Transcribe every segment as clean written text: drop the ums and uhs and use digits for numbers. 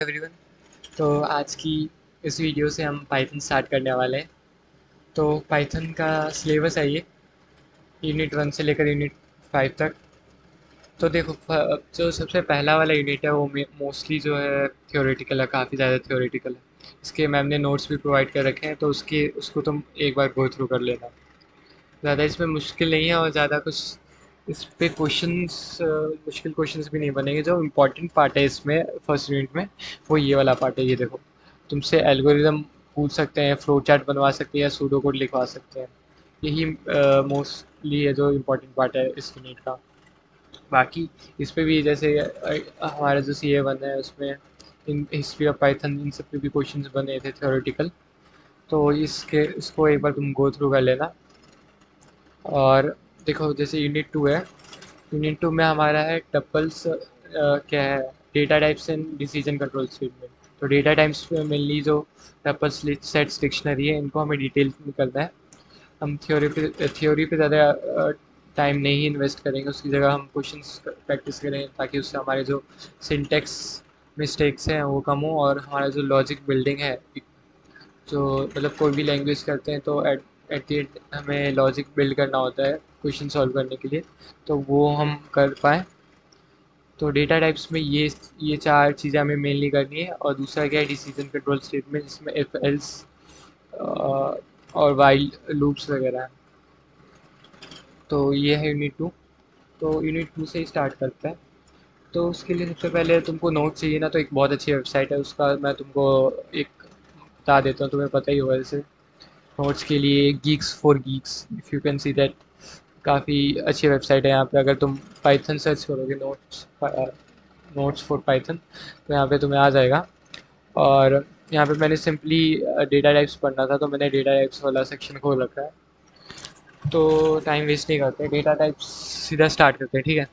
Everyone. तो आज की इस वीडियो से हम पाइथन स्टार्ट करने वाले हैं। तो पाइथन का सिलेबस है ये, यूनिट 1 से लेकर यूनिट 5 तक। तो देखो जो सबसे पहला वाला यूनिट है वो मोस्टली जो है थ्योरेटिकल है, काफ़ी ज़्यादा थ्योरेटिकल है। इसके मैम ने नोट्स भी प्रोवाइड कर रखे हैं, तो उसको तुम एक बार गो थ्रू कर लेना। ज़्यादा इसमें मुश्किल नहीं है और ज़्यादा कुछ इस पे मुश्किल क्वेश्चंस भी नहीं बनेंगे। जो इम्पोर्टेंट पार्ट है इसमें फर्स्ट यूनिट में, वो ये वाला पार्ट है। ये देखो, तुमसे एल्गोरिदम पूछ सकते हैं, फ्लो चार्ट बनवा सकते हैं या सूडो कोड लिखवा सकते हैं। यही मोस्टली है जो इम्पोर्टेंट पार्ट है इस यूनिट का। बाकी इस पे भी जैसे हमारा जो CA1 है उसमें इन हिस्ट्री ऑफ पाइथन इन सब पे भी क्वेश्चंस बने थे थ्योरेटिकल। तो इसको एक बार तुम गो थ्रू कर लेना। और देखो, जैसे यूनिट 2 है, यूनिट 2 में हमारा है टपल्स, क्या है, data types and decision control statement. तो डेटा टाइप्स में मेनली जो टपल्स सेट्स डिक्शनरी है, इनको हमें डिटेल में करना है। हम थ्योरी पे ज़्यादा टाइम नहीं इन्वेस्ट करेंगे, उसकी जगह हम क्वेश्चंस प्रैक्टिस करेंगे, ताकि उससे हमारे जो सिंटेक्स मिस्टेक्स हैं वो कम हो, और हमारा जो लॉजिक बिल्डिंग है, जो मतलब कोई भी लैंग्वेज करते हैं तो एट द एंड हमें लॉजिक बिल्ड करना होता है क्वेश्चन सॉल्व करने के लिए, तो वो हम कर पाएँ। तो डेटा टाइप्स में ये चार चीज़ें हमें मेनली करनी है। और दूसरा क्या है, डिसीजन कंट्रोल स्टेटमेंट, जिसमें इफ एल्स और वाइल लूप्स वगैरह हैं। तो ये है यूनिट 2। तो यूनिट 2 से ही स्टार्ट करते हैं। तो उसके लिए सबसे पहले तुमको नोट चाहिए ना, तो एक बहुत अच्छी वेबसाइट है, उसका मैं तुमको एक बता देता हूँ, तुम्हें पता ही होगा जैसे। नोट्स के लिए Geeks for Geeks, if you can see that, काफ़ी अच्छी वेबसाइट है। यहाँ पे अगर तुम पाइथन सर्च करोगे, नोट्स फॉर पाइथन, तो यहाँ पे तुम्हें आ जाएगा। और यहाँ पे मैंने सिंपली डेटा टाइप्स पढ़ना था, तो मैंने डेटा टाइप्स वाला सेक्शन खोल रखा है। तो टाइम वेस्ट नहीं करते, डेटा टाइप्स सीधा स्टार्ट करते हैं, ठीक है।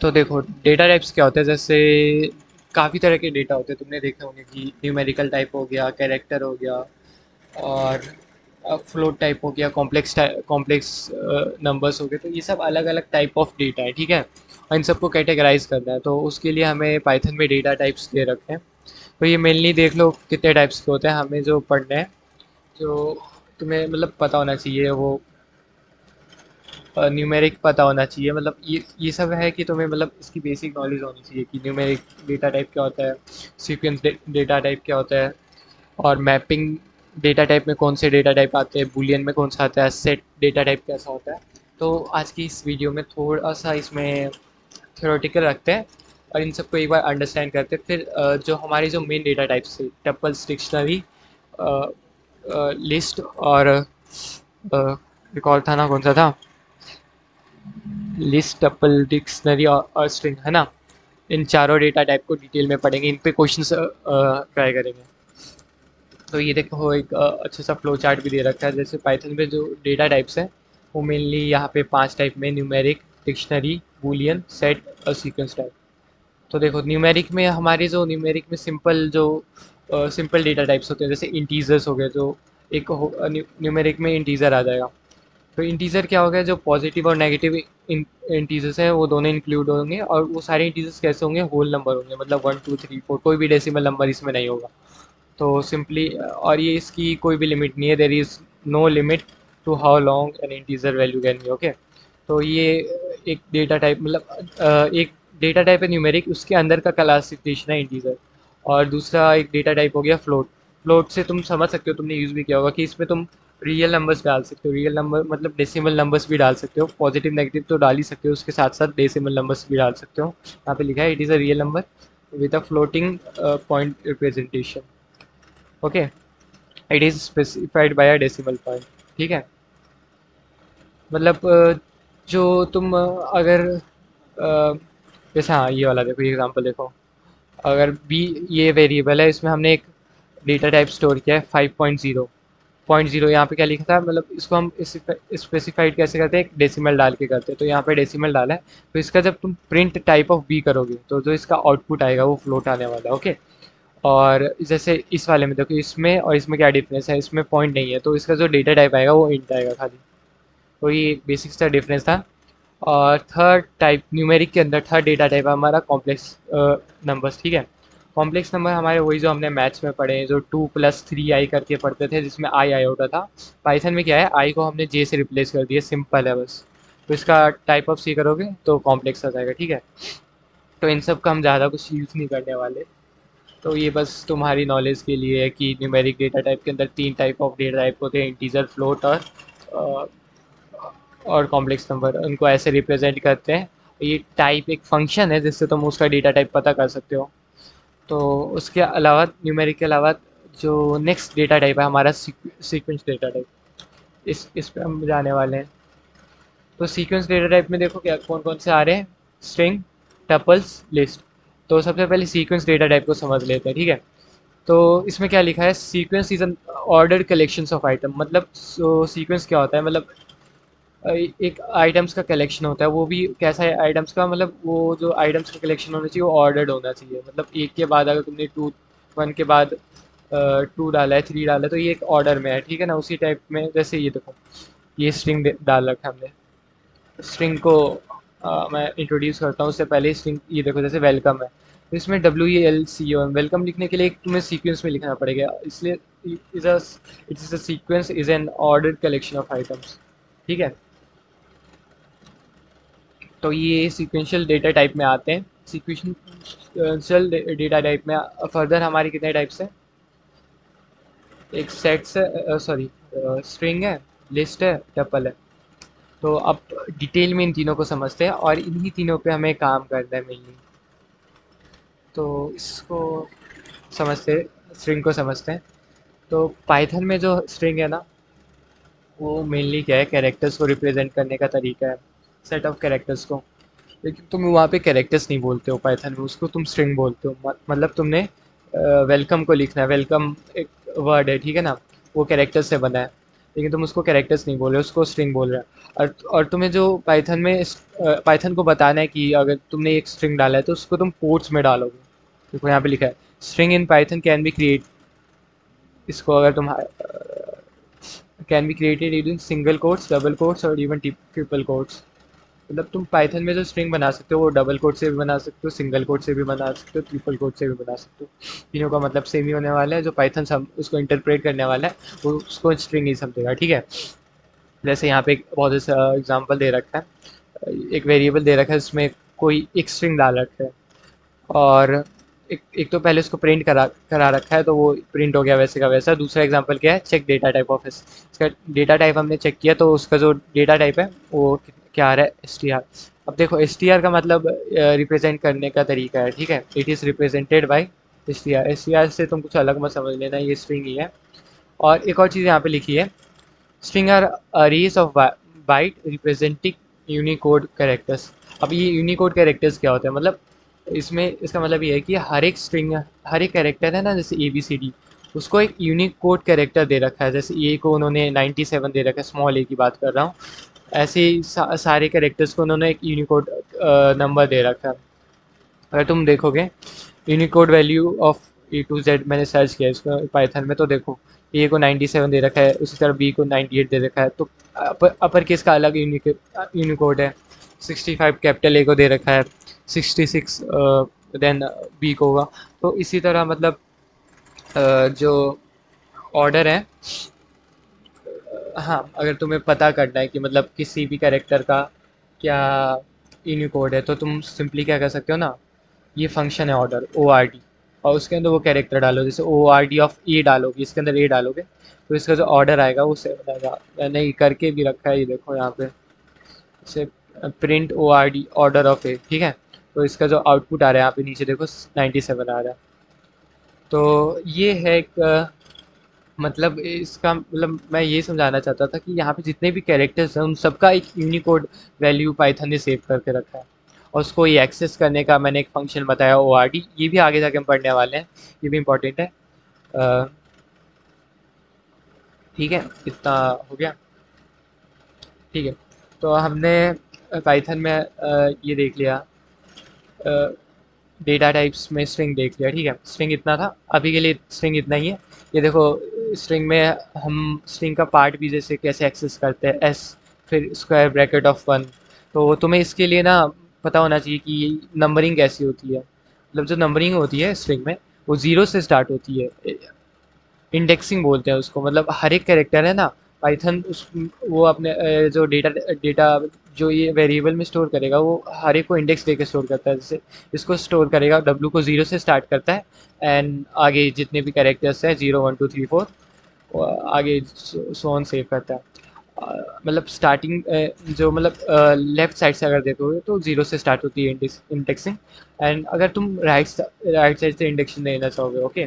तो देखो, डेटा टाइप्स क्या होते हैं, जैसे काफ़ी तरह के डेटा होते हैं, तुमने देखे होंगे कि न्यूमेरिकल टाइप हो गया, कैरेक्टर हो गया, और फ्लोट टाइप हो गया, कॉम्प्लेक्स नंबर्स हो गए। तो ये सब अलग अलग टाइप ऑफ डेटा है, ठीक है। और इन सबको कैटेगराइज करना है, तो उसके लिए हमें पाइथन में डेटा टाइप्स दे रखे हैं। तो ये मेनली देख लो कितने टाइप्स के होते हैं, हमें जो पढ़ने हैं, जो तुम्हें मतलब पता होना चाहिए, वो न्यूमेरिक पता होना चाहिए। मतलब ये सब है कि तुम्हें मतलब इसकी बेसिक नॉलेज होनी चाहिए कि न्यूमेरिक डेटा टाइप क्या होता है, सीक्वेंस डेटा टाइप क्या होता है, और मैपिंग डेटा टाइप में कौन से डेटा टाइप आते हैं, बूलियन में कौन सा आता है, सेट डेटा टाइप कैसा होता है। तो आज की इस वीडियो में थोड़ा सा इसमें थ्योरेटिकल रखते हैं, और इन सबको एक बार अंडरस्टैंड करते हैं। फिर जो हमारी जो मेन डेटा टाइप्स है, टपल्स, डिक्शनरी, लिस्ट, और एक और था ना, कौन सा था, लिस्ट, टपल, डिक्शनरी और स्ट्रिंग, है ना। इन चारों डेटा टाइप को डिटेल में पढ़ेंगे, इन पे क्वेश्चंस ट्राई करेंगे। तो ये देखो, एक अच्छा सा फ्लो चार्ट भी दे रखा है। जैसे पाइथन में जो डेटा टाइप्स हैं, वो मेनली यहाँ पे 5 टाइप में, न्यूमेरिक, डिक्शनरी, बूलियन, सेट और सीक्वेंस टाइप। तो देखो, न्यूमेरिक में सिंपल डेटा टाइप्स होते हैं, जैसे इंटीजर्स हो गए, जो एक न्यूमेरिक में इंटीजर आ जाएगा। तो इंटीजर क्या हो गया, जो पॉजिटिव और नेगेटिव इंटीजर्स हैं वो दोनों इंक्लूड होंगे, और वो सारे इंटीजर्स कैसे होंगे, होल नंबर होंगे, मतलब 1 2 3 4, कोई भी डेसिमल नंबर इसमें नहीं होगा। तो सिंपली, और ये इसकी कोई भी लिमिट नहीं है, there is no limit to how long an integer value can be, okay. तो ये एक डेटा टाइप, मतलब एक डेटा टाइप है न्यूमेरिक, उसके अंदर का क्लासिफिकेशन है इंटीजर। और दूसरा एक डेटा टाइप हो गया फ्लोट। फ्लोट से तुम समझ सकते हो, तुमने यूज़ भी किया होगा कि इसमें तुम रियल नंबर्स डाल सकते हो, रियल नंबर मतलब डेसिमल नंबर्स भी डाल सकते हो, पॉजिटिव नेगेटिव तो डाल ही सकते हो, उसके साथ साथ डेसिमल नंबर्स भी डाल सकते हो। यहाँ पे लिखा है it is a real number with a floating point representation, okay. It is specified by a decimal point, ठीक है। मतलब जो तुम अगर जैसे, हाँ, ये वाला देखो, ये एग्जांपल देखो। अगर बी ये वेरिएबल है, इसमें हमने एक डेटा टाइप स्टोर किया है 5.0 यहाँ पे क्या लिखा था, मतलब इसको हम स्पेसिफाइड कैसे करते हैं, एक डेसिमल डाल के करते हैं। तो यहाँ पे डेसिमल डाला है, तो इसका जब तुम प्रिंट टाइप ऑफ बी करोगे, तो जो इसका आउटपुट आएगा वो फ्लोट आने वाला है, ओके। और जैसे इस वाले में देखो, इसमें और इसमें क्या डिफरेंस है, इसमें पॉइंट नहीं है, तो इसका जो डेटा टाइप आएगा वो इंट आएगा खाली। तो ये एक बेसिक सा डिफरेंस था। और थर्ड टाइप न्यूमेरिक के अंदर थर्ड डेटा टाइप है हमारा कॉम्प्लेक्स नंबर्स, ठीक है। कॉम्प्लेक्स नंबर हमारे वही जो हमने मैथ्स में पढ़े, जो 2+3i करके पढ़ते थे, जिसमें आई आयोटा था। पाइथन में क्या है, आई को हमने जे से रिप्लेस कर दिया, सिंपल है बस। तो इसका टाइप ऑफ सी करोगे तो कॉम्प्लेक्स आ जाएगा, ठीक है। तो इन सब का हम ज़्यादा कुछ यूज़ नहीं करने वाले। तो ये बस तुम्हारी नॉलेज के लिए है कि न्यूमेरिक डेटा टाइप के अंदर 3 टाइप ऑफ डेटा टाइप होते हैं, इंटीजर, फ्लोट और कॉम्प्लेक्स नंबर। उनको ऐसे रिप्रेजेंट करते हैं। ये टाइप एक फंक्शन है जिससे तुम उसका डेटा टाइप पता कर सकते हो। तो उसके अलावा, न्यूमेरिक के अलावा, जो नेक्स्ट डेटा टाइप है हमारा, सीक्वेंस डेटा टाइप, इस पे हम जाने वाले हैं। तो सीक्वेंस डेटा टाइप में देखो क्या कौन कौन से आ रहे हैं, स्ट्रिंग, टपल्स, लिस्ट। तो सबसे पहले सीक्वेंस डेटा टाइप को समझ लेते हैं, ठीक है। तो इसमें क्या लिखा है, sequence is an ordered collections of item. मतलब सीक्वेंस क्या होता है, मतलब एक आइटम्स का कलेक्शन होता है। वो भी कैसा है आइटम्स का, मतलब वो जो आइटम्स का कलेक्शन होना चाहिए वो ऑर्डर्ड होना चाहिए। मतलब एक के बाद अगर तुमने 1 के बाद 2 डाला है, 3 डाला है, तो ये एक ऑर्डर में है, ठीक है ना। उसी टाइप में जैसे ये देखो, ये स्ट्रिंग डाल रखा है हमने। स्ट्रिंग को मैं इंट्रोड्यूस करता हूँ। उससे पहले स्ट्रिंग ये देखो, जैसे वेलकम है, तो इसमें WELCOM, वेलकम लिखने के लिए एक तुम्हें सीक्वेंस में लिखना पड़ेगा। इसलिए is a it is a sequence is an ordered collection of items, ठीक है। तो ये सीक्वेंशियल डेटा टाइप में आते हैं। सीक्वेंशियल डेटा टाइप में फर्दर हमारी कितने टाइप्स हैं, एक सेट से, सॉरी, स्ट्रिंग है, लिस्ट है, टपल है। तो अब डिटेल में इन तीनों को समझते हैं और इन्हीं तीनों पे हमें काम करना है मेनली। तो इसको समझते, स्ट्रिंग को समझते हैं। तो पाइथन में जो स्ट्रिंग है ना, वो मेनली क्या है, कैरेक्टर्स को रिप्रेजेंट करने का तरीका है, सेट ऑफ कैरेक्टर्स को। लेकिन तुम वहाँ पे कैरेक्टर्स नहीं बोलते हो पाइथन में, उसको तुम स्ट्रिंग बोलते हो। मतलब तुमने वेलकम को लिखना है, वेलकम एक वर्ड है, ठीक है ना, वो कैरेक्टर से बना है। लेकिन तुम उसको कैरेक्टर्स नहीं बोल रहे हो, उसको स्ट्रिंग बोल रहे हो। और तुम्हें जो पाइथन में पाइथन को बताना है कि अगर तुमने एक स्ट्रिंग डाला है तो उसको तुम कोट्स में डालोगे। देखो यहाँ पे लिखा है, string in Python can be create, इसको अगर तुम can be created using single quotes, double quotes और इवन ट्रिपल कोट्स। मतलब तुम पाइथन में जो स्ट्रिंग बना सकते हो वो डबल कोट से भी बना सकते हो, सिंगल कोट से भी बना सकते हो, ट्रिपल कोट से भी बना सकते हो। तीनों का मतलब सेम ही होने वाला है। जो पाइथन उसको इंटरप्रेट करने वाला है वो उसको स्ट्रिंग ही समझेगा, ठीक है। जैसे यहाँ पे एक बहुत अच्छा एग्जाम्पल दे रखा है, एक वेरिएबल दे रखा है, इसमें कोई एक स्ट्रिंग डाल रखा है, और एक तो पहले उसको प्रिंट करा करा रखा है, तो वो प्रिंट हो गया वैसे का वैसा। दूसरा एग्जांपल क्या है, check data type of S. इसका डेटा टाइप हमने चेक किया, तो उसका जो डेटा टाइप है वो क्या आ रहा है, STR। अब देखो STR का मतलब रिप्रेजेंट करने का तरीका है, ठीक है। It is represented by STR। STR से तुम कुछ अलग मत समझ लेना, ये स्ट्रिंग ही है। और एक और चीज़ यहाँ पे लिखी है, string are arrays of byte representing Unicode characters. अब ये यूनिकोड कैरेक्टर्स क्या होते हैं, मतलब इसमें इसका मतलब ये है कि हर एक स्ट्रिंग, हर एक कैरेक्टर है ना, जैसे ABCD, उसको एक यूनिक कोड कैरेक्टर दे रखा है। जैसे ए को उन्होंने 97 दे रखा है, स्मॉल ए की बात कर रहा हूँ। ऐसे ही सारे कैरेक्टर्स को उन्होंने एक यूनिकोड नंबर दे रखा है। अगर तुम देखोगे Unicode value of A to Z, मैंने सर्च किया इसको पाइथन में, तो देखो ए को 97 दे रखा है, उसी तरह बी को 98 दे रखा है। तो अपर केस का अलग यूनिकोड है। 65 कैपिटल ए को दे रखा है, 66 देन बी को होगा। तो इसी तरह मतलब जो ऑर्डर है, हाँ, अगर तुम्हें पता करना है कि मतलब किसी भी कैरेक्टर का क्या यूनिकोड है, तो तुम सिंपली क्या कर सकते हो ना, ये फंक्शन है ऑर्डर, ORD, और उसके अंदर वो कैरेक्टर डालो। जैसे ORD ऑफ ए डालोगे, इसके अंदर ए डालोगे, तो इसका जो ऑर्डर आएगा वो सेवन आएगा। मैंने ये करके भी रखा है, ये देखो यहाँ पे, जैसे प्रिंट ORD ऑर्डर ऑफ ए, ठीक है। तो इसका जो आउटपुट आ रहा है यहाँ पे नीचे देखो, 97 आ रहा है। तो ये है एक मतलब इसका मतलब मैं ये समझाना चाहता था कि यहाँ पे जितने भी कैरेक्टर्स हैं उन सबका एक यूनिकोड वैल्यू पाइथन ने सेव करके रखा है, और उसको ये एक्सेस करने का मैंने एक फंक्शन बताया, ORD। ये भी आगे जाके हम पढ़ने वाले हैं, ये भी इम्पोर्टेंट है। ठीक है, इतना हो गया, ठीक है। तो हमने पाइथन में ये देख लिया, डेटा टाइप्स में स्ट्रिंग देख लिया, ठीक है। स्ट्रिंग इतना था, अभी के लिए स्ट्रिंग इतना ही है। ये देखो, स्ट्रिंग में हम स्ट्रिंग का पार्ट भी जैसे कैसे एक्सेस करते हैं, एस, फिर स्क्वायर ब्रैकेट ऑफ 1। तो तुम्हें इसके लिए ना पता होना चाहिए कि नंबरिंग कैसी होती है। मतलब जो नंबरिंग होती है स्ट्रिंग में, वो ज़ीरो से स्टार्ट होती है। इंडेक्सिंग बोलते हैं उसको, मतलब हर एक कैरेक्टर है ना पाइथन उस वो अपने जो डेटा डेटा जो ये वेरिएबल में स्टोर करेगा वो हर एक को इंडेक्स देके स्टोर करता है। जैसे इसको स्टोर करेगा, डब्लू को ज़ीरो से स्टार्ट करता है एंड आगे जितने भी कैरेक्टर्स हैं 0 1 2 3 4 आगे सो ऑन सेव करता है। मतलब स्टार्टिंग जो मतलब लेफ्ट साइड से अगर देखोगे तो ज़ीरो से स्टार्ट होती है इंडेक्सिंग। एंड अगर तुम राइट साइड से इंडेक्शन देना चाहोगे, ओके,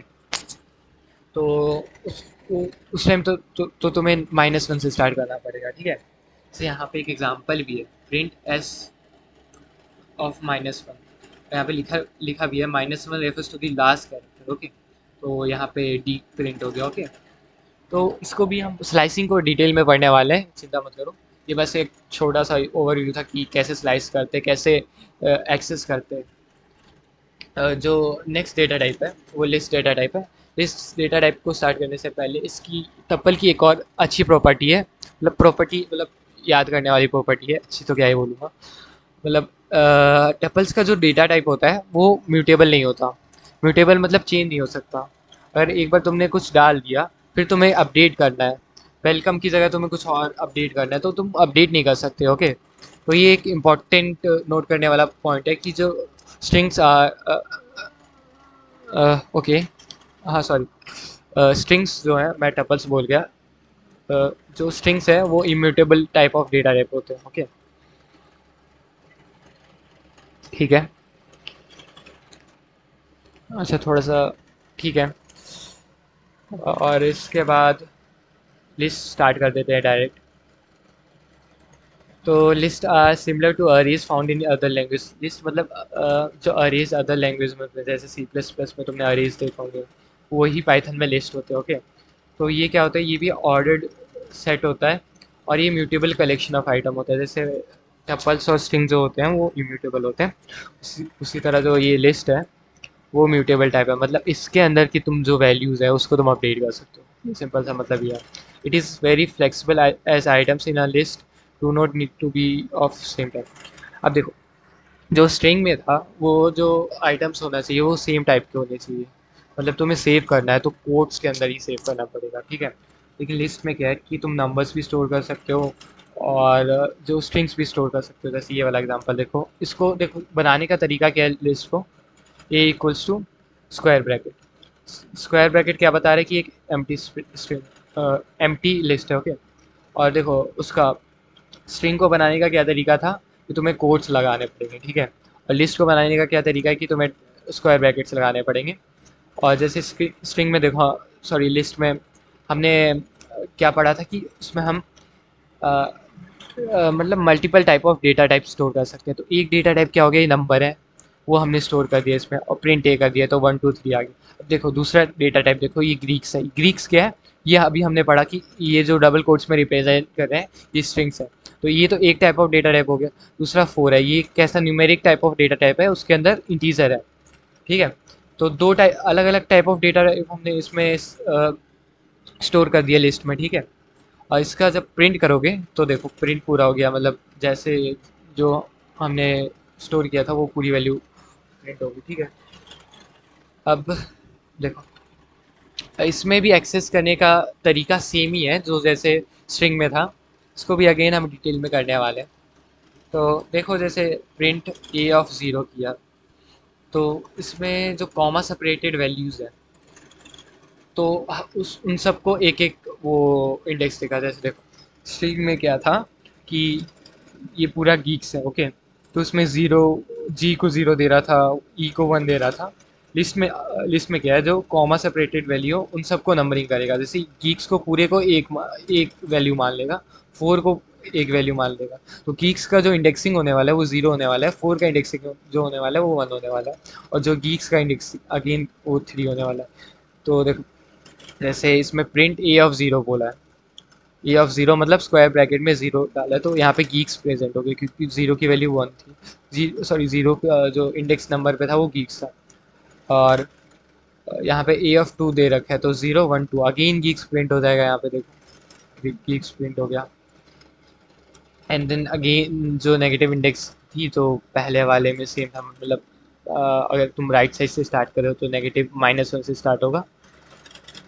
तो उस उस टाइम तो तुम्हें -1 से स्टार्ट करना पड़ेगा, ठीक है। जैसे यहाँ पे एक एग्जांपल भी है, प्रिंट एस ऑफ -1। यहाँ पे लिखा लिखा भी है -1 refers to the last character, okay. तो यहाँ पे डी प्रिंट हो गया, ओके। तो इसको भी हम स्लाइसिंग को डिटेल में पढ़ने वाले हैं, चिंता मत करो। ये बस एक छोटा सा ओवरव्यू था कि कैसे स्लाइस करते, कैसे एक्सेस करते। जो नेक्स्ट डेटा टाइप है वो लिस्ट डेटा टाइप है। लिस्ट डेटा टाइप को स्टार्ट करने से पहले इसकी टपल की एक और अच्छी प्रॉपर्टी है, मतलब प्रॉपर्टी मतलब याद करने वाली प्रॉपर्टी है, अच्छी तो क्या ही बोलूँगा। मतलब टपल्स का जो डेटा टाइप होता है वो म्यूटेबल नहीं होता। म्यूटेबल मतलब चेंज नहीं हो सकता। अगर एक बार तुमने कुछ डाल दिया फिर तुम्हें अपडेट करना है, वेलकम की जगह तुम्हें कुछ और अपडेट करना है तो तुम अपडेट नहीं कर सकते, ओके। तो ये एक इम्पॉर्टेंट नोट करने वाला पॉइंट है कि जो स्ट्रिंग्स ओके, हाँ सॉरी, स्ट्रिंग्स जो है, मैं टपल्स बोल गया। जो स्ट्रिंग्स है वो immutable type of data type होते हैं, ओके, ठीक है। अच्छा थोड़ा सा, ठीक है। और इसके बाद लिस्ट स्टार्ट कर देते हैं डायरेक्ट। तो list are similar to arrays found in other language. List मतलब जो अरेज अदर लैंग्वेज में होते हैं, जैसे C++ में तुमने अरेज देखे होंगे, वही पाइथन में लिस्ट होते हैं, ओके। तो ये क्या होता है, ये भी ऑर्डर्ड सेट होता है और ये म्यूटेबल कलेक्शन ऑफ आइटम होता है। जैसे टपल्स और स्ट्रिंग जो होते हैं वो इम्यूटेबल होते हैं, उसी तरह जो ये लिस्ट है वो म्यूटेबल टाइप है। मतलब इसके अंदर की तुम जो वैल्यूज़ है उसको तुम अपडेट कर सकते हो, ये सिंपल सा मतलब ये है। It is very flexible as items in a list do not need to be of same type. अब देखो, जो स्ट्रिंग में था वो जो आइटम्स होना चाहिए वो सेम टाइप के होने चाहिए। मतलब तुम्हें सेव करना है तो कोड्स के अंदर ही सेव करना पड़ेगा, ठीक है। लेकिन लिस्ट में क्या है कि तुम नंबर्स भी स्टोर कर सकते हो और जो स्ट्रिंग्स भी स्टोर कर सकते हो। जैसे ये वाला एग्जांपल देखो, इसको देखो बनाने का तरीका क्या है लिस्ट को, a equals to square bracket. Square bracket क्या बता रहे हैं कि एक एम्प्टी स्ट्रिंग, एम्प्टी लिस्ट है, ओके। और देखो उसका स्ट्रिंग को बनाने का क्या तरीका था कि तुम्हें कोट्स लगाने पड़ेंगे, ठीक है। और लिस्ट को बनाने का क्या तरीका है कि तुम्हें स्क्वायर ब्रैकेट्स लगाने पड़ेंगे। और जैसे स्ट्रिंग में देखो, सॉरी लिस्ट में हमने क्या पढ़ा था कि उसमें हम मतलब multiple type of data type store कर सकते हैं। तो एक डेटा टाइप क्या हो गया, ये नंबर है, वो हमने स्टोर कर दिया इसमें और प्रिंट ए कर दिया तो 1 2 3 आ गया। अब देखो दूसरा डेटा टाइप देखो, ये ग्रीक्स है। ग्रीक्स क्या है, ये अभी हमने पढ़ा कि ये जो डबल कोट्स में रिप्रेजेंट कर रहे हैं ये स्ट्रिंग्स है। तो ये तो एक टाइप ऑफ डेटा टाइप हो गया। दूसरा फोर है, ये कैसा numeric type of data type है, उसके अंदर इंटीजर है, ठीक है। तो दो टाइप अलग अलग टाइप ऑफ डेटा हमने इसमें स्टोर कर दिया लिस्ट में, ठीक है। और इसका जब प्रिंट करोगे तो देखो प्रिंट पूरा हो गया, मतलब जैसे जो हमने स्टोर किया था वो पूरी वैल्यू प्रिंट होगी, ठीक है। अब देखो इसमें भी एक्सेस करने का तरीका सेम ही है जो जैसे स्ट्रिंग में था, इसको भी अगेन हम डिटेल में करने वाले हैं। तो देखो जैसे प्रिंट ए ऑफ ज़ीरो किया तो इसमें जो कॉमा सेपरेटेड वैल्यूज़ है तो उस उन सबको एक एक वो इंडेक्स देखा। जैसे देखो स्ट्रिंग में क्या था कि ये पूरा गीक्स है, ओके। तो उसमें ज़ीरो, जी को ज़ीरो दे रहा था, ई को 1 दे रहा था। लिस्ट में क्या है, जो कॉमा सेपरेटेड वैल्यू हो उन सबको नंबरिंग करेगा। जैसे गीक्स को पूरे को एक वैल्यू मान लेगा, फोर को एक वैल्यू मान लेगा। तो गीक्स का जो इंडेक्सिंग होने वाला है वो ज़ीरो होने वाला है, फोर का इंडेक्सिंग जो होने वाला है वो 1 होने वाला है, और जो गीक्स का इंडेक्सिंग अगेन वो 3 होने वाला है। तो देखो जैसे इसमें प्रिंट ए ऑफ ज़ीरो बोला है, ए ऑफ ज़ीरो मतलब स्क्वायर ब्रैकेट में ज़ीरो डाला है तो यहाँ पे गीक्स प्रेजेंट हो गए क्योंकि ज़ीरो की वैल्यू 1 थी। ज़ीरो जो इंडेक्स नंबर पे था वो गीक्स था। और यहाँ पे ए ऑफ 2 दे रखा है तो 0 1 2 अगेन गीक्स प्रिंट हो जाएगा। यहाँ पे देखो गीक्स प्रिंट हो गया। एंड देन अगेन जो नेगेटिव इंडेक्स थी तो पहले वाले में सेम था, मतलब अगर तुम राइट साइड से स्टार्ट करो तो नेगेटिव -1 से स्टार्ट होगा।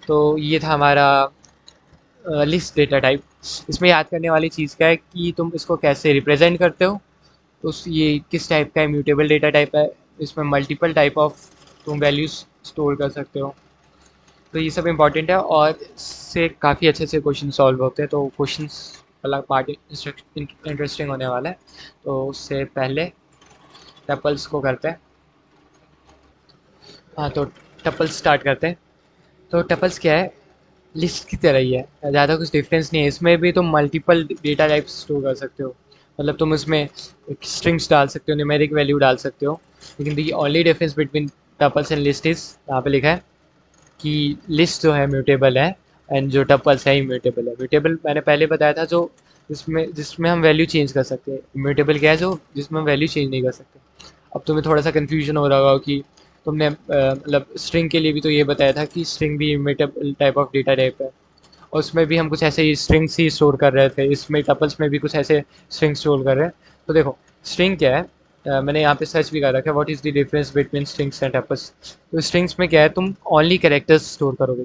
तो ये था हमारा लिस्ट डेटा टाइप। इसमें याद करने वाली चीज़ क्या है कि तुम इसको कैसे रिप्रेजेंट करते हो। तो ये किस टाइप का इम्यूटेबल डेटा टाइप है, इसमें मल्टीपल टाइप ऑफ तुम वैल्यूज स्टोर कर सकते हो। तो ये सब इम्पॉर्टेंट है और इससे काफ़ी अच्छे से क्वेश्चन सॉल्व होते हैं। तो क्वेश्चंस वाला पार्ट इंटरेस्टिंग होने वाला है। तो उससे पहले टपल्स को करते हैं। हाँ, तो टपल्स स्टार्ट करते हैं। तो टपल्स क्या है, लिस्ट की तरह ही है, ज़्यादा कुछ डिफरेंस नहीं है। इसमें भी तुम मल्टीपल डेटा टाइप्स स्टोर कर सकते हो, मतलब तुम इसमें स्ट्रिंग्स डाल सकते हो, न्यूमेरिक वैल्यू डाल सकते हो। लेकिन the only difference between tuples and list is, यहाँ पे लिखा है कि लिस्ट जो है म्यूटेबल है एंड जो टपल्स है इम्यूटेबल है। म्यूटेबल मैंने पहले बताया था, जो जिसमें हम वैल्यू चेंज कर सकते हैं। इम्यूटेबल क्या है, जो जिसमें हम वैल्यू चेंज नहीं कर सकते। अब तुम्हें थोड़ा सा कन्फ्यूजन हो रहा होगा कि तुमने मतलब स्ट्रिंग के लिए भी तो ये बताया था कि स्ट्रिंग भी immutable type of data type है, और उसमें भी हम कुछ ऐसे ही स्ट्रिंग्स ही स्टोर कर रहे थे। इसमें टपल्स में भी कुछ ऐसे स्ट्रिंग्स स्टोर कर रहे हैं। तो देखो स्ट्रिंग क्या है, मैंने यहाँ पे सर्च भी कर रखा है, what is the difference between strings and tuples. तो स्ट्रिंग्स में क्या है, तुम ओनली कैरेक्टर्स स्टोर करोगे,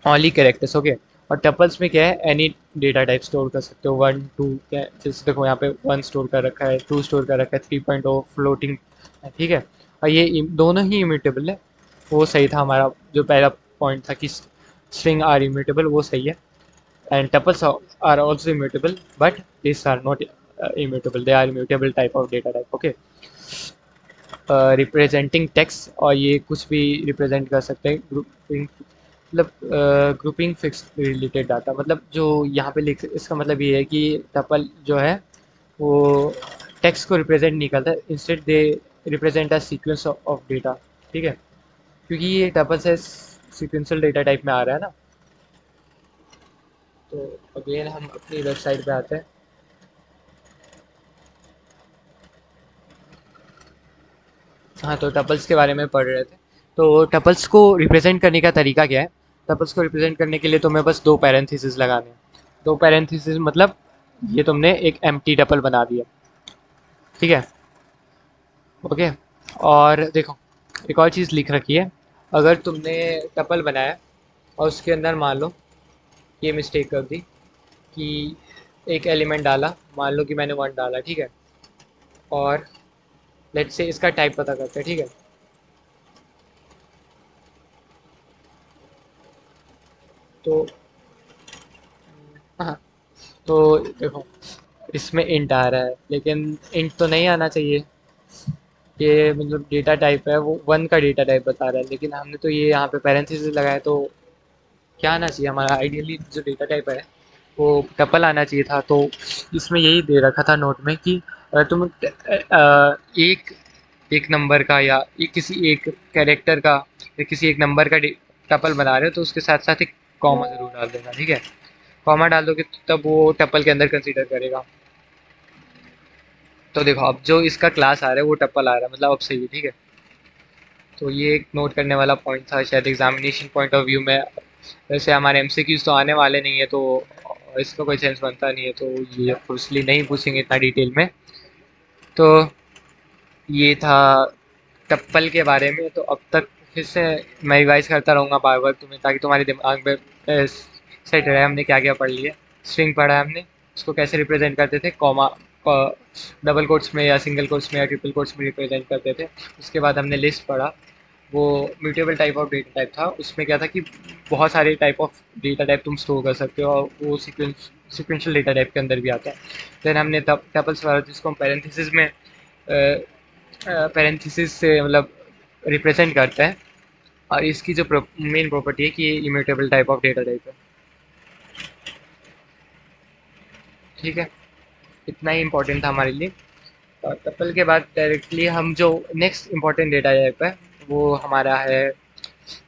ओनली कैरेक्टर्स, ओके। और टपल्स में क्या है, एनी डेटा टाइप स्टोर कर सकते हो, 1 2, क्या जैसे देखो यहाँ पे 1 स्टोर कर रखा है, 2 स्टोर कर रखा है, 3.0 फ्लोटिंग, ठीक है। और ये दोनों ही इम्यूटेबल है। वो सही था हमारा जो पहला पॉइंट था कि स्ट्रिंग आर इम्यूटेबल, वो सही है। And tuples are also immutable but this are not immutable, they are immutable type of data type, okay। Representing text, और ये कुछ भी रिप्रेजेंट कर सकते हैं। ग्रुपिंग मतलब ग्रुपिंग फिक्स रिलेटेड डाटा, मतलब जो यहाँ पे लिख, इसका मतलब ये है कि टपल जो है वो टेक्स्ट को रिप्रेजेंट नहीं करता, instead they represent a sequence of data, ठीक है। क्योंकि ये टपल से सीक्वेंशियल डेटा टाइप में आ रहा है ना। तो अगेन हम अपनी वेबसाइट पे आते हैं। हाँ, तो टपल्स के बारे में पढ़ रहे थे। तो टपल्स को रिप्रेजेंट करने का तरीका क्या है। टपल्स को रिप्रेजेंट करने के लिए तुम्हें बस 2 पैरेंथेसिस लगाने हैं। 2 पैरेंथेसिस मतलब ये तुमने एक एम्प्टी टपल बना दिया, ठीक है, ओके। और देखो एक और चीज़ लिख रखी है, अगर तुमने टपल बनाया और उसके अंदर मान लो ये मिस्टेक कर दी कि एक एलिमेंट डाला, मान लो कि मैंने 1 डाला, ठीक है। और लेट्स से इसका टाइप पता करते हैं, ठीक है। तो हाँ, तो देखो इसमें इंट आ रहा है, लेकिन इंट तो नहीं आना चाहिए। ये मतलब डेटा टाइप है, वो 1 का डेटा टाइप बता रहा है, लेकिन हमने तो ये यहाँ पे पैरेंथेसिस लगाया। तो क्या आना चाहिए हमारा, आइडियली जो डेटा टाइप है वो टपल आना चाहिए था। तो इसमें यही दे रखा था नोट में कि अगर तुम एक एक नंबर का या एक किसी एक कैरेक्टर का या किसी एक नंबर का टपल बना रहे हो, तो उसके साथ साथ एक कॉमा ज़रूर डाल देना, ठीक है। कॉमा डाल दोगे तब वो टपल के अंदर कंसीडर करेगा। तो देखो अब जो इसका क्लास आ रहा है वो टप्पल आ रहा है, मतलब अब सही है, ठीक है। तो ये एक नोट करने वाला पॉइंट था शायद एग्जामिनेशन पॉइंट ऑफ व्यू में। वैसे हमारे एमसीक्यूज तो आने वाले नहीं है, तो इसका कोई सेंस बनता नहीं है, तो ये ऑब्वियसली नहीं पूछेंगे इतना डिटेल में। तो ये था टप्पल के बारे में। तो अब तक फिर से मैं रिवाइज करता रहूँगा बार बार तुम्हें, ताकि तुम्हारे दिमाग में सेट रहे हमने क्या क्या पढ़ लिया। स्ट्रिंग पढ़ा है हमने, उसको कैसे रिप्रेजेंट करते थे, कॉमा डबल कोट्स में या सिंगल कोट्स में या ट्रिपल कोट्स में रिप्रेजेंट करते थे। उसके बाद हमने लिस्ट पढ़ा, वो mutable type of data type था। उसमें क्या था कि बहुत सारे टाइप ऑफ डेटा टाइप तुम स्टोर कर सकते हो, और वो सिक्वेंशियल डेटा टाइप के अंदर भी आता है। देन हमने तब टपल्स वाला, जिसको हम पैरेंथेसिस में पैरेंथेसिस से मतलब रिप्रेजेंट करता है। और इसकी जो मेन प्रॉपर्टी है कि ये immutable type of data type है, ठीक है। इतना ही इंपॉर्टेंट था हमारे लिए। और टपल के बाद डायरेक्टली हम जो नेक्स्ट इंपॉर्टेंट डेटा टाइप है वो हमारा है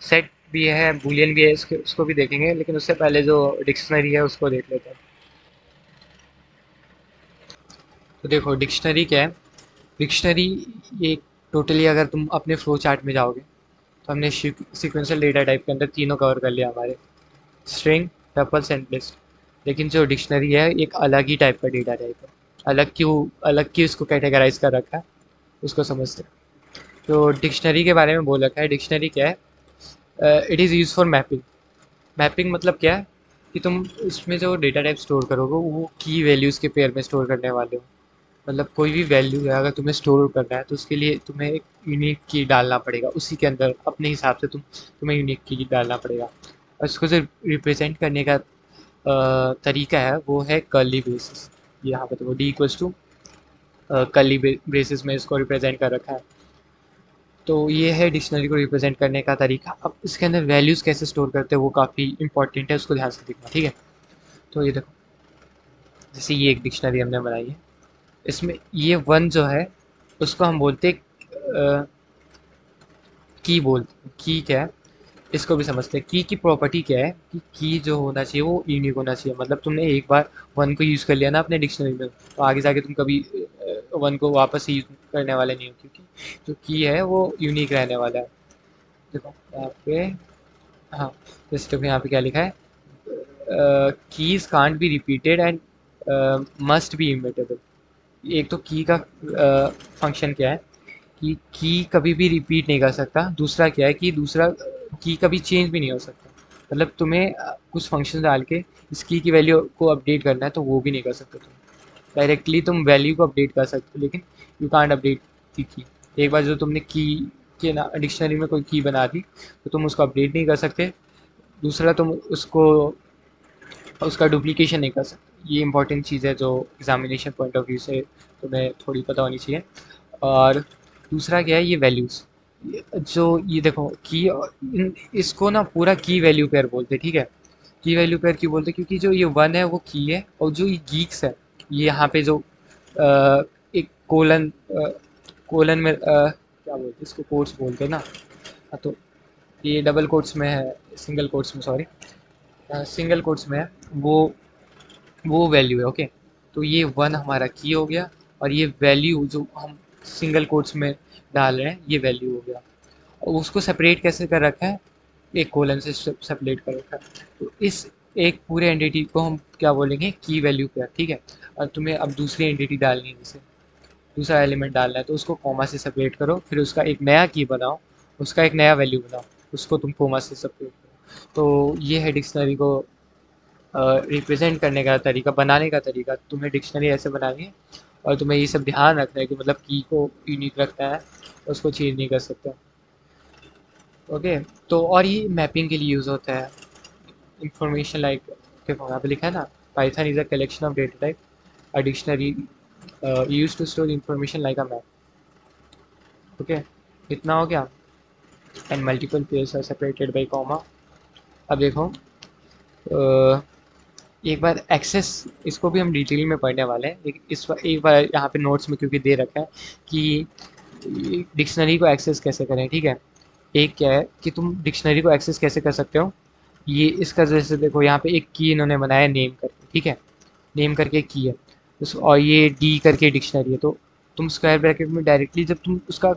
सेट भी है, बूलियन भी है, उसको भी देखेंगे, लेकिन उससे पहले जो डिक्शनरी है उसको देख लेते हैं। तो देखो डिक्शनरी क्या है। डिक्शनरी ये टोटली, अगर तुम अपने फ्लो चार्ट में जाओगे तो हमने सीक्वेंशियल डेटा टाइप के अंदर तीनों कवर कर लिया हमारे, स्ट्रिंग, टपल्स एंड लिस्ट। लेकिन जो डिक्शनरी है एक अलग ही टाइप का डेटा टाइप है। अलग क्यों इसको कैटेगराइज कर रखा है उसको समझते हैं। तो डिक्शनरी के बारे में बोल रखा है। डिक्शनरी क्या है? It is use for mapping. Mapping मतलब क्या है कि तुम उसमें जो डेटा टाइप स्टोर करोगे वो की वैल्यूज़ के पेयर में स्टोर करने वाले हो। मतलब कोई भी वैल्यू है अगर तुम्हें स्टोर करना है तो उसके लिए तुम्हें एक यूनिक की डालना पड़ेगा, उसी के अंदर अपने हिसाब से तुम्हें यूनिक की डालना पड़ेगा। और उसको जो रिप्रेजेंट करने का तरीका है वो है कर्ली ब्रेसेस। यहाँ पे तो D equals to curly braces में इसको रिप्रेजेंट कर रखा है। तो ये है डिक्शनरी को रिप्रेजेंट करने का तरीका। अब इसके अंदर वैल्यूज़ कैसे स्टोर करते हैं वो काफ़ी इंपॉर्टेंट है, उसको ध्यान से देखना, ठीक है। तो ये देखो, जैसे ये एक डिक्शनरी हमने बनाई है, इसमें ये वन जो है उसको हम बोलते हैं की। बोलते की क्या है इसको भी समझते हैं। की प्रॉपर्टी क्या है कि की जो होना चाहिए वो यूनिक होना चाहिए। मतलब तुमने एक बार वन को यूज़ कर लिया ना अपने डिक्शनरी में, तो आगे जाके तुम कभी वन को वापस यूज करने वाले नहीं हो, क्योंकि जो की है वो यूनिक रहने वाला है। देखो यहाँ पे, हाँ, जैसे देखो यहाँ पे क्या लिखा है, keys can't be repeated and must be immutable. एक तो की का फंक्शन क्या है कि की कभी भी रिपीट नहीं कर सकता। दूसरा क्या है कि दूसरा की कभी चेंज भी नहीं हो सकता। मतलब तुम्हें कुछ फंक्शन डाल के इस की वैल्यू को अपडेट करना है तो वो भी नहीं कर सकते तुम। डायरेक्टली तुम वैल्यू को अपडेट कर सकते हो लेकिन यू कांट अपडेट की। एक बार जो तुमने की के ना डिक्शनरी में कोई की बना दी तो तुम उसको अपडेट नहीं कर सकते। दूसरा तुम उसको उसका डुप्लीकेशन नहीं कर सकते। ये इंपॉर्टेंट चीज़ है जो एग्जामिनेशन पॉइंट ऑफ व्यू से तुम्हें थोड़ी पता होनी चाहिए। और दूसरा क्या है, ये वैल्यूज़। जो ये देखो की, इसको ना पूरा की वैल्यू पेयर बोलते हैं, ठीक है। की वैल्यू पेयर क्यों बोलते हैं, क्योंकि जो ये वन है वो की है और जो ये गीक्स है ये यहाँ पे जो एक कोलन कोलन में क्या बोलते हैं इसको, कोट्स बोलते हैं ना। हाँ, तो ये डबल कोट्स में है, सिंगल कोट्स में, सॉरी, सिंगल कोट्स में है। वो वैल्यू है, ओके। तो ये वन हमारा की हो गया और ये वैल्यू जो हम सिंगल कोट्स में डाल रहे हैं ये वैल्यू हो गया। और उसको सेपरेट कैसे कर रखा है, एक कोलन से सेपरेट कर रखा है। तो इस एक पूरे एंटिटी को हम क्या बोलेंगे, की वैल्यू पेयर, ठीक है। और तुम्हें अब दूसरी एंटिटी डालनी है, जैसे दूसरा एलिमेंट डालना है तो उसको कॉमा से सेपरेट करो, फिर उसका एक नया की बनाओ, उसका एक नया वैल्यू बनाओ, उसको तुम कॉमा से सेपरेट करो। तो ये है डिक्शनरी को रिप्रेजेंट करने का तरीका, बनाने का तरीका। तुम्हें डिक्शनरी ऐसे बनानी है और तुम्हें ये सब ध्यान रखना है कि मतलब की को यूनिक रखना है, उसको चेंज नहीं कर सकते, ओके। तो और ये मैपिंग के लिए यूज़ होता है। इंफॉर्मेशन लाइक, देखो यहाँ पे लिखा है ना, Python is a collection of data type, a dictionary use to store information like a map, okay. इतना हो गया। And multiple pairs are separated by comma. अब देखो, एक बार एक्सेस, इसको भी हम डिटेल में पढ़ने वाले हैं, लेकिन एक बार यहाँ पे नोट्स में क्योंकि दे रखा है कि डिक्शनरी को एक्सेस कैसे करें, ठीक है। एक क्या है कि तुम डिक्शनरी को एक्सेस कैसे कर सकते हो, ये इसका जैसे देखो यहाँ पे एक की इन्होंने बनाया नेम करके, ठीक है। नेम करके एक की है और ये डी करके डिक्शनरी है। तो तुम स्क्वायर ब्रैकेट में डायरेक्टली जब तुम उसका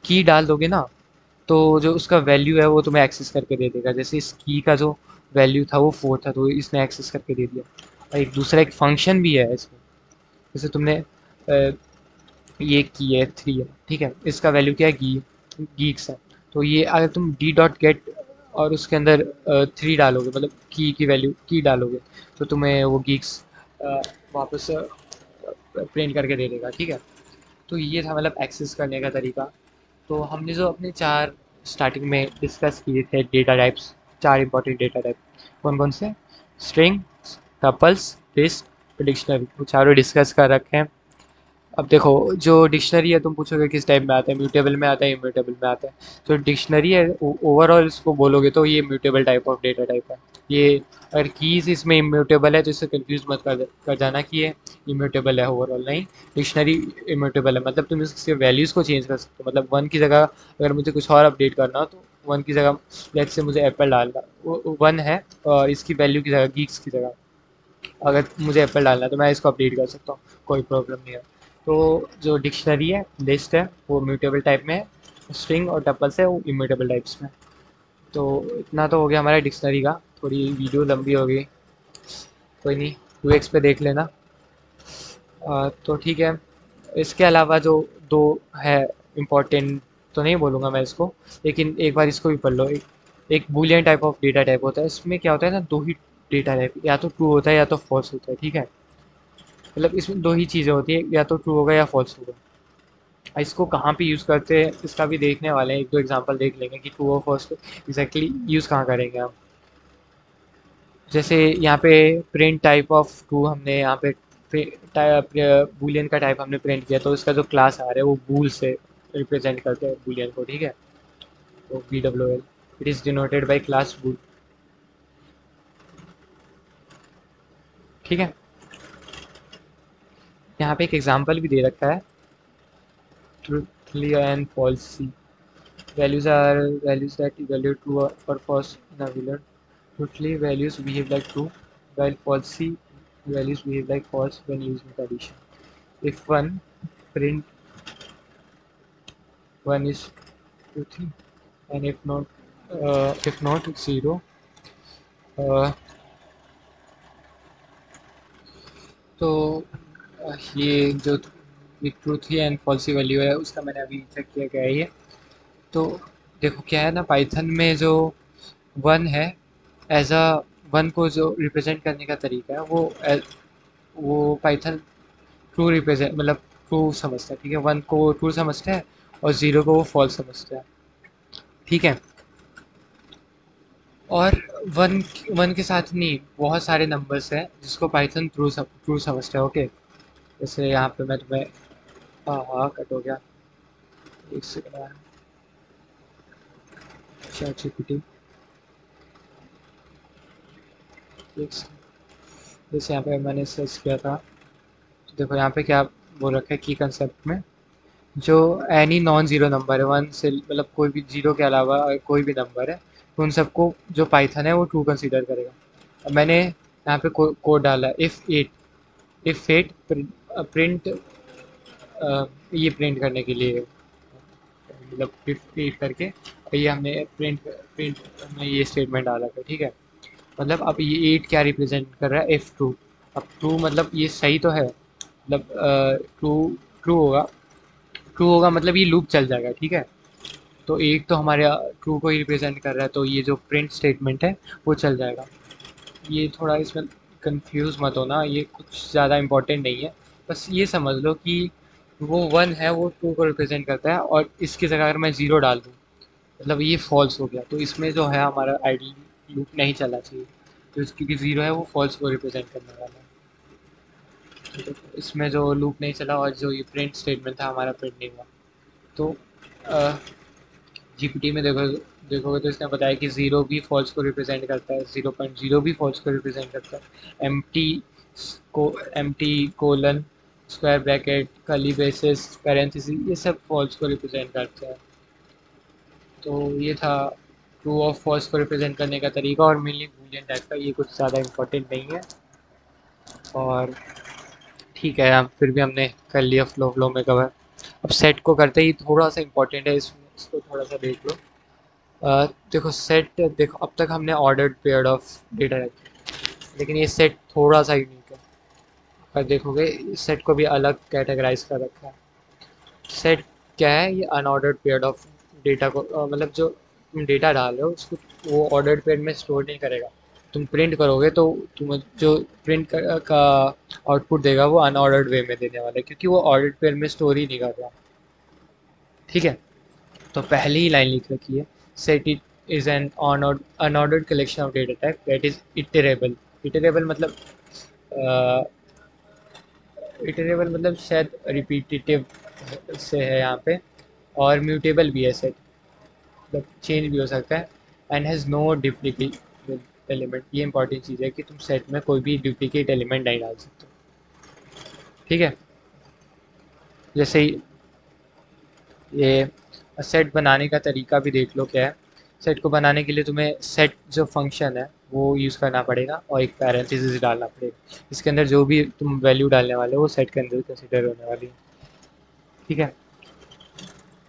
की डाल दोगे ना तो जो उसका वैल्यू है वो तुम्हें एक्सेस करके दे देगा। जैसे इस की का जो वैल्यू था वो 4 था तो इसने एक्सेस करके दे दिया। और एक दूसरा एक फंक्शन भी है इसमें, जैसे तुमने ये की है 3 है, ठीक है, इसका वैल्यू क्या है, गीक्स है। तो ये अगर तुम डी डॉट गेट और उसके अंदर 3 डालोगे, मतलब की वैल्यू की डालोगे, तो तुम्हें वो गीक्स वापस प्रिंट करके दे देगा, ठीक है। तो ये था मतलब एक्सेस करने का तरीका। तो हमने जो अपने 4 स्टार्टिंग में डिस्कस किए थे data types, 4 important data type कौन कौन से, स्ट्रिंग, टपल्स, लिस्ट, डिक्शनरी, वो चारों डिस्कस कर रखे हैं। अब देखो, जो डिक्शनरी है तुम पूछोगे किस टाइप में आता है, म्यूटेबल में आता है, इम्यूटेबल में आता है। जो डिक्शनरी है ओवरऑल इसको बोलोगे तो ये mutable type of data type है। ये अगर कीज इसमें इम्यूटेबल है तो इससे कंफ्यूज मत कर जाना कि ये इम्यूटेबल है, ओवरऑल नहीं। डिक्शनरी इम्यूटेबल है, मतलब तुम इसके वैल्यूज़ को चेंज कर सकते हो। मतलब वन की जगह अगर मुझे कुछ और अपडेट करना हो तो वन की जगह, लेट से मुझे एप्पल डालना, वो वन है और इसकी वैल्यू की जगह, गीक्स की जगह अगर मुझे एप्पल डालना है तो मैं इसको अपडेट कर सकता हूँ, कोई प्रॉब्लम नहीं है। तो जो डिक्शनरी है, लिस्ट है, वो म्यूटेबल टाइप में है। स्ट्रिंग और टपल्स है वो इम्यूटेबल टाइप्स में। तो इतना तो हो गया हमारा डिक्शनरी का। थोड़ी वीडियो लंबी हो गई, कोई नहीं, 2x पे देख लेना। तो ठीक है। इसके अलावा जो दो है इम्पोर्टेंट तो नहीं बोलूँगा मैं इसको, लेकिन एक बार इसको भी पढ़ लो। एक Boolean type of data type होता है, इसमें क्या होता है ना, दो ही डेटा टाइप, या तो ट्रू होता है या तो फॉल्स होता है, ठीक है। मतलब इसमें दो ही चीज़ें होती है, या तो ट्रू होगा या फॉल्स होगा। इसको कहाँ पे यूज़ करते हैं इसका भी देखने वाले हैं, एक दो एग्जांपल देख लेंगे कि ट्रू और फॉल्स को एग्जैक्टली यूज़ कहाँ करेंगे हम। जैसे यहाँ पे प्रिंट टाइप ऑफ ट्रू, हमने यहाँ पे बूलियन का टाइप हमने प्रिंट किया, तो इसका जो क्लास आ रहा है वो बूल से रिप्रेजेंट करते हैं बूलियन को, ठीक है। तो BWL, it is denoted by class bool, ठीक है। यहाँ पे एक एग्जांपल भी दे रखा है, truthy and falsy values are values that evaluate true or false in a boolean. Truthfully values behave like true, while falsely values behave like false when used in addition. If one, print one is truthy, and if not zero. uh, तो ये जो truthy and falsies value है उसका मैंने अभी check किया गया है ये। तो देखो क्या है ना, पाइथन में जो वन है, एज अ वन को जो रिप्रेजेंट करने का तरीका है वो पाइथन ट्रू रिप्रेजेंट मतलब ट्रू समझता है, ठीक है। वन को ट्रू समझता है और ज़ीरो को वो फॉल्स समझता है, ठीक है। और वन वन के साथ नहीं, बहुत सारे नंबर्स हैं जिसको पाइथन ट्रू समझता है, ओके। जैसे यहाँ पे मैं तुम्हें, हाँ हाँ कट हो गया, एक सेकंड, चैट जीपीटी, एक second। जैसे यहाँ पे मैंने सर्च किया था, तो देखो यहाँ पे क्या बोल रखा है की कंसेप्ट में, जो एनी नॉन ज़ीरो नंबर है, वन से मतलब कोई भी जीरो के अलावा कोई भी नंबर है, तो उन सबको जो पाइथन है वो ट्रू कंसीडर करेगा। अब मैंने यहाँ पे कोड डाला है, इफ़ एट प्रिंट, ये प्रिंट करने के लिए, मतलब इफ एट करके, और ये हमने प्रिंट प्रिंट में ये स्टेटमेंट डाला था, ठीक है। मतलब अब ये एट क्या रिप्रेजेंट कर रहा है, F2। अब ट्रू मतलब ये सही तो है, मतलब ट्रू ट्रू होगा, ट्रू होगा मतलब ये लूप चल जाएगा, ठीक है। तो एक तो हमारे ट्रू को ही रिप्रेजेंट कर रहा है, तो ये जो प्रिंट स्टेटमेंट है वो चल जाएगा। ये थोड़ा इसमें कंफ्यूज मत होना, ये कुछ ज़्यादा इम्पोर्टेंट नहीं है। बस ये समझ लो कि वो वन है वो टू को रिप्रेजेंट करता है, और इसकी जगह अगर मैं ज़ीरो डाल दूँ मतलब ये फॉल्स हो गया, तो इसमें जो है हमारा आइडल लूप नहीं चलना चाहिए। तो क्योंकि ज़ीरो है वो फॉल्स को रिप्रेजेंट करने वाला है, तो इसमें जो लूप नहीं चला और जो ये प्रिंट स्टेटमेंट था हमारा प्रिंट नहीं हुआ। तो जीपीटी में देखोगे तो इसने बताया कि ज़ीरो भी फॉल्स को रिप्रेजेंट करता है, 0.0 भी फॉल्स को रिप्रेजेंट करता है, को colon, square bracket, curly braces, parenthesis, ये सब फॉल्स को रिप्रेजेंट करते हैं। तो ये था ट्रू और फॉल्स को रिप्रेजेंट करने का तरीका, और मेनली बूलियन टाइप का, ये कुछ ज़्यादा इंपॉर्टेंट नहीं है। और ठीक है, हम फिर भी हमने कर लिया फ्लो में कवर। अब सेट को करते ही थोड़ा सा इंपॉर्टेंट है, इसको थोड़ा सा देख लो। देखो सेट, देखो अब तक हमने ऑर्डर्ड पेयर ऑफ डेटा रखी, लेकिन ये सेट थोड़ा सा यूनिक है। अगर देखोगे इस सेट को भी अलग कैटेगराइज कर रखा है। सेट क्या है, ये अनऑर्डर्ड पेयर ऑफ डेटा को मतलब जो तुम डेटा डाल रहे हो उसको वो ऑर्डर्ड पेयर में स्टोर नहीं करेगा। तुम प्रिंट करोगे तो तुम जो प्रिंट का आउटपुट देगा वो अनऑर्डर्ड वे में देने वाला है, क्योंकि वो ऑर्डर्ड पेयर में स्टोर ही नहीं कर रहा, ठीक है। तो पहली ही लाइन लिख रखी है, set it is an unordered collection of data type that is iterable. Iterable मतलब इटरेबल मतलब शायद रिपीटेटिव से है यहाँ पे, और म्यूटेबल भी है सेट, मतलब चेंज भी हो सकता है, and has no duplicate element. ये इंपॉर्टेंट चीज़ है कि तुम सेट में कोई भी डुप्लीकेट एलिमेंट नहीं डाल सकते, ठीक है। जैसे ही ये सेट बनाने का तरीका भी देख लो क्या है। सेट को बनाने के लिए तुम्हें सेट जो फंक्शन है वो यूज़ करना पड़ेगा, और एक पैरेंथेसिस डालना पड़ेगा, इसके अंदर जो भी तुम वैल्यू डालने वाले हो वो सेट के अंदर कंसिडर होने वाली है, ठीक है।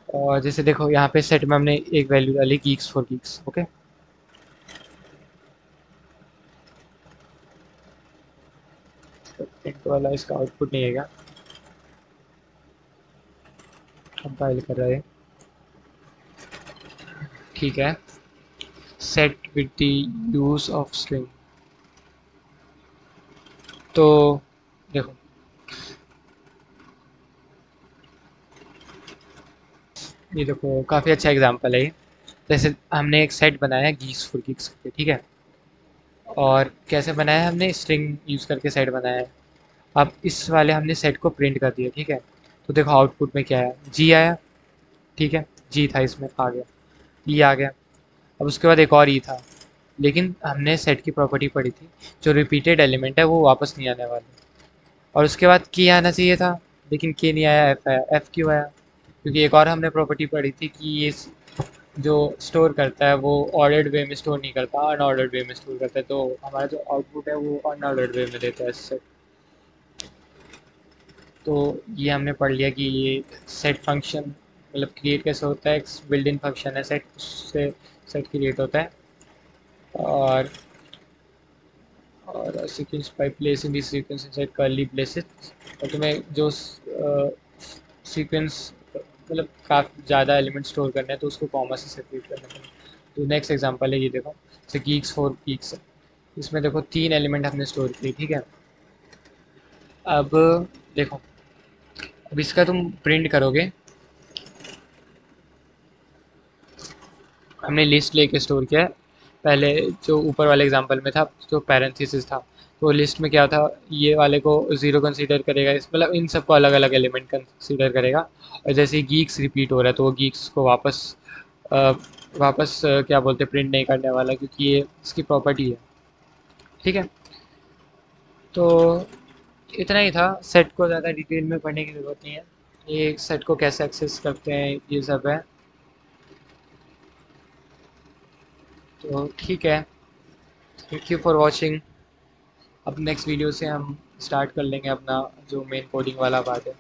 और जैसे देखो यहाँ पे सेट में हमने एक वैल्यू डाली Geeks for Geeks, okay. Print वाला इसका आउटपुट नहीं है क्या, कंपाइल कर रहा है। ठीक है, set with the use of string. तो देखो, ये देखो काफ़ी अच्छा एग्जांपल है ये। जैसे हमने एक सेट बनाया गीस फॉर गिग्स करके, ठीक है, और कैसे बनाया है, हमने स्ट्रिंग यूज़ करके सेट बनाया है। अब इस वाले हमने सेट को प्रिंट कर दिया, ठीक है। तो देखो आउटपुट में क्या आया, जी आया, ठीक है, जी था इसमें, आ गया, ई आ गया। अब उसके बाद एक और ई था, लेकिन हमने सेट की प्रॉपर्टी पढ़ी थी, जो रिपीटेड एलिमेंट है वो वापस नहीं आने वाले। और उसके बाद के आना चाहिए था, लेकिन के नहीं आया, एफ आया। एफ क्यों आया? क्योंकि एक और हमने प्रॉपर्टी पढ़ी थी कि ये जो स्टोर करता है वो ऑर्डर्ड वे में स्टोर नहीं करता, अनऑर्डर्ड वे में स्टोर करता है। तो हमारा जो आउटपुट है वो अनऑर्डर्ड वे में देता है इससे। तो ये हमने पढ़ लिया कि ये सेट फंक्शन मतलब क्रिएट कैसे होता है, बिल्ड इन फंक्शन है सेट, उससे सेट क्रिएट होता है। और sequence by placing this sequence inside curly braces. और तुम्हें जो सीक्वेंस मतलब काफ़ी ज़्यादा एलिमेंट स्टोर करने हैं तो उसको कॉमा से सेपरेट करना पड़ेगा। तो नेक्स्ट एग्जांपल है ये, देखो जैसे गीक्स फॉर गीक्स है, इसमें देखो 3 एलिमेंट हमने स्टोर किए, ठीक है। अब देखो, अब इसका तुम प्रिंट करोगे, हमने लिस्ट लेके स्टोर किया है। पहले जो ऊपर वाले एग्जांपल में था जो पैरेंथेसिस था, तो लिस्ट में क्या था, ये वाले को ज़ीरो कंसीडर करेगा, इस मतलब इन सबको अलग अलग एलिमेंट कंसीडर करेगा। और जैसे ही गीक्स रिपीट हो रहा है तो वो गीक्स को अ, क्या बोलते हैं, प्रिंट नहीं करने वाला, क्योंकि ये इसकी प्रॉपर्टी है, ठीक है। तो इतना ही था, सेट को ज़्यादा डिटेल में पढ़ने की ज़रूरत नहीं है, ये सेट को कैसे एक्सेस करते हैं ये सब है। तो ठीक है, थैंक यू फॉर वॉचिंग। अब नेक्स्ट वीडियो से हम स्टार्ट कर लेंगे अपना जो मेन कोडिंग वाला पार्ट है।